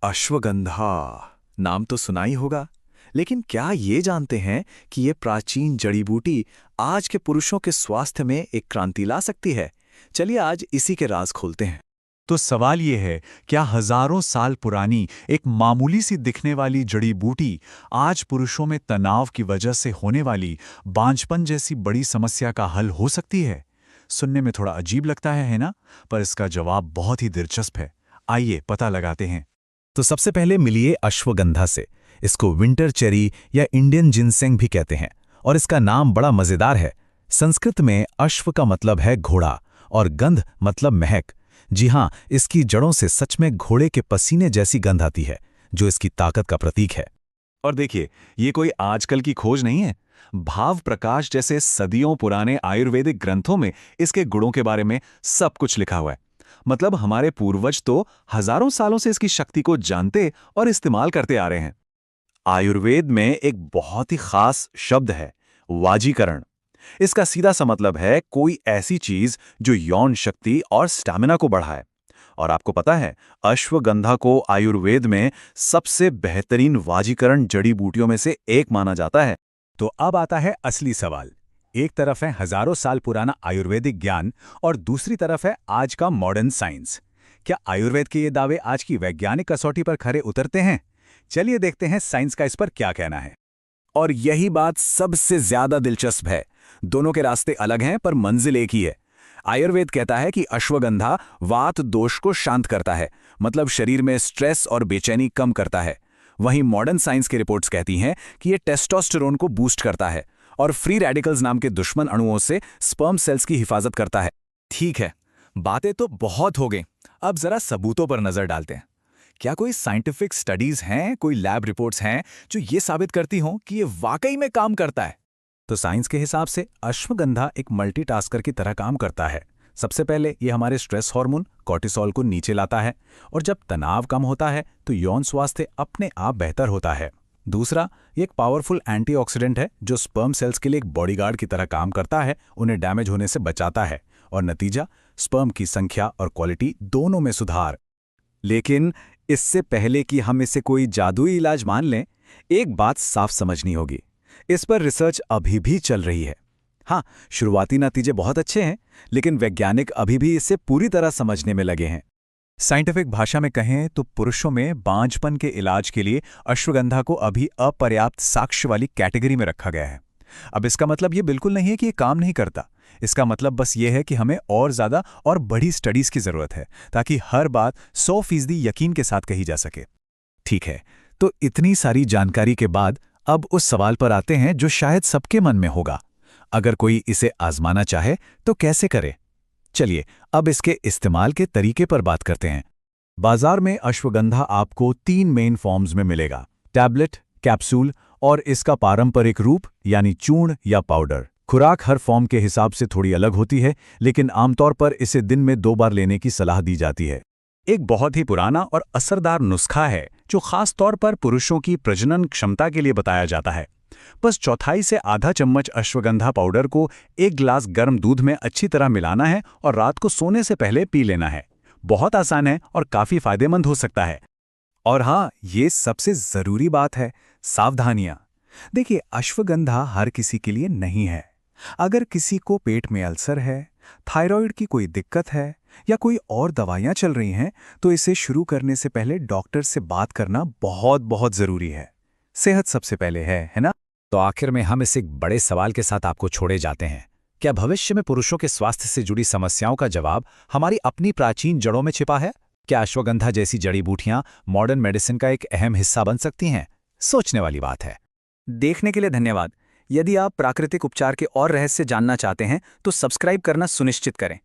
अश्वगंधा नाम तो सुना ही होगा, लेकिन क्या ये जानते हैं कि ये प्राचीन जड़ी बूटी आज के पुरुषों के स्वास्थ्य में एक क्रांति ला सकती है? चलिए आज इसी के राज खोलते हैं। तो सवाल ये है, क्या हजारों साल पुरानी एक मामूली सी दिखने वाली जड़ी बूटी आज पुरुषों में तनाव की वजह से होने वाली बांझपन जैसी बड़ी समस्या का हल हो सकती है? सुनने में थोड़ा अजीब लगता है ना? पर इसका जवाब बहुत ही दिलचस्प है। आइए पता लगाते हैं। तो सबसे पहले मिलिए अश्वगंधा से। इसको विंटर चेरी या इंडियन जिनसेंग भी कहते हैं और इसका नाम बड़ा मजेदार है। संस्कृत में अश्व का मतलब है घोड़ा और गंध मतलब महक। जी हाँ, इसकी जड़ों से सच में घोड़े के पसीने जैसी गंध आती है, जो इसकी ताकत का प्रतीक है। और देखिए, ये कोई आजकल की खोज नहीं है। भाव प्रकाश जैसे सदियों पुराने आयुर्वेदिक ग्रंथों में इसके गुणों के बारे में सब कुछ लिखा हुआ है। मतलब हमारे पूर्वज तो हजारों सालों से इसकी शक्ति को जानते और इस्तेमाल करते आ रहे हैं। आयुर्वेद में एक बहुत ही खास शब्द है, वाजीकरण। इसका सीधा सा मतलब है कोई ऐसी चीज जो यौन शक्ति और स्टैमिना को बढ़ाए। और आपको पता है, अश्वगंधा को आयुर्वेद में सबसे बेहतरीन वाजीकरण जड़ी बूटियों में से एक माना जाता है। तो अब आता है असली सवाल। एक तरफ है हजारों साल पुराना आयुर्वेदिक ज्ञान और दूसरी तरफ है आज का मॉडर्न साइंस। क्या आयुर्वेद के ये दावे आज की वैज्ञानिक कसौटी पर खरे उतरते हैं? चलिए देखते हैं साइंस का इस पर क्या कहना है। और यही बात सबसे ज्यादा दिलचस्प है। दोनों के रास्ते अलग हैं पर मंजिल एक ही है। आयुर्वेद कहता है कि अश्वगंधा वात दोष को शांत करता है, मतलब शरीर में स्ट्रेस और बेचैनी कम करता है। वहीं मॉडर्न साइंस की रिपोर्ट्स कहती हैं कि ये टेस्टोस्टेरोन को बूस्ट करता है और फ्री रेडिकल्स नाम के दुश्मन अणुओं से स्पर्म सेल्स की हिफाजत करता है। ठीक है, बातें तो बहुत हो गई। अब जरा सबूतों पर नजर डालते हैं। क्या कोई साइंटिफिक स्टडीज हैं, कोई लैब रिपोर्ट्स हैं जो ये साबित करती हों कि ये वाकई में काम करता है? तो साइंस के हिसाब से अश्वगंधा एक मल्टीटास्कर की तरह काम करता है। सबसे पहले ये हमारे स्ट्रेस हार्मोन कॉर्टिसोल को नीचे लाता है और जब तनाव कम होता है तो यौन स्वास्थ्य अपने आप बेहतर होता है। दूसरा, ये एक पावरफुल एंटीऑक्सीडेंट है जो स्पर्म सेल्स के लिए एक बॉडीगार्ड की तरह काम करता है, उन्हें डैमेज होने से बचाता है और नतीजा स्पर्म की संख्या और क्वालिटी दोनों में सुधार। लेकिन इससे पहले कि हम इसे कोई जादुई इलाज मान लें, एक बात साफ समझनी होगी। इस पर रिसर्च अभी भी चल रही है। हाँ, शुरुआती नतीजे बहुत अच्छे हैं, लेकिन वैज्ञानिक अभी भी इसे पूरी तरह समझने में लगे हैं। साइंटिफिक भाषा में कहें तो पुरुषों में बांझपन के इलाज के लिए अश्वगंधा को अभी अपर्याप्त साक्ष्य वाली कैटेगरी में रखा गया है। अब इसका मतलब ये बिल्कुल नहीं है कि ये काम नहीं करता। इसका मतलब बस ये है कि हमें और ज़्यादा और बड़ी स्टडीज़ की ज़रूरत है ताकि हर बात 100% यकीन के साथ कही जा सके। ठीक है, तो इतनी सारी जानकारी के बाद अब उस सवाल पर आते हैं जो शायद सबके मन में होगा। अगर कोई इसे आजमाना चाहे तो कैसे करे? चलिए अब इसके इस्तेमाल के तरीके पर बात करते हैं। बाजार में अश्वगंधा आपको 3 मेन फॉर्म्स में मिलेगा, टैबलेट, कैप्सूल और इसका पारंपरिक रूप यानी चूर्ण या पाउडर। खुराक हर फॉर्म के हिसाब से थोड़ी अलग होती है, लेकिन आमतौर पर इसे दिन में 2 बार लेने की सलाह दी जाती है। एक बहुत ही पुराना और असरदार नुस्खा है जो खास तौर पर पुरुषों की प्रजनन क्षमता के लिए बताया जाता है। बस चौथाई से आधा चम्मच अश्वगंधा पाउडर को 1 गिलास गर्म दूध में अच्छी तरह मिलाना है और रात को सोने से पहले पी लेना है। बहुत आसान है और काफी फायदेमंद हो सकता है। और हाँ, ये सबसे जरूरी बात है, सावधानियां। देखिए, अश्वगंधा हर किसी के लिए नहीं है। अगर किसी को पेट में अल्सर है, थायराइड की कोई दिक्कत है या कोई और दवाइयां चल रही हैं, तो इसे शुरू करने से पहले डॉक्टर से बात करना बहुत बहुत जरूरी है। सेहत सबसे पहले है ना? तो आखिर में हम इस एक बड़े सवाल के साथ आपको छोड़े जाते हैं। क्या भविष्य में पुरुषों के स्वास्थ्य से जुड़ी समस्याओं का जवाब हमारी अपनी प्राचीन जड़ों में छिपा है? क्या अश्वगंधा जैसी जड़ी बूटियां मॉडर्न मेडिसिन का एक अहम हिस्सा बन सकती हैं? सोचने वाली बात है। देखने के लिए धन्यवाद। यदि आप प्राकृतिक उपचार के और रहस्य जानना चाहते हैं तो सब्सक्राइब करना सुनिश्चित करें।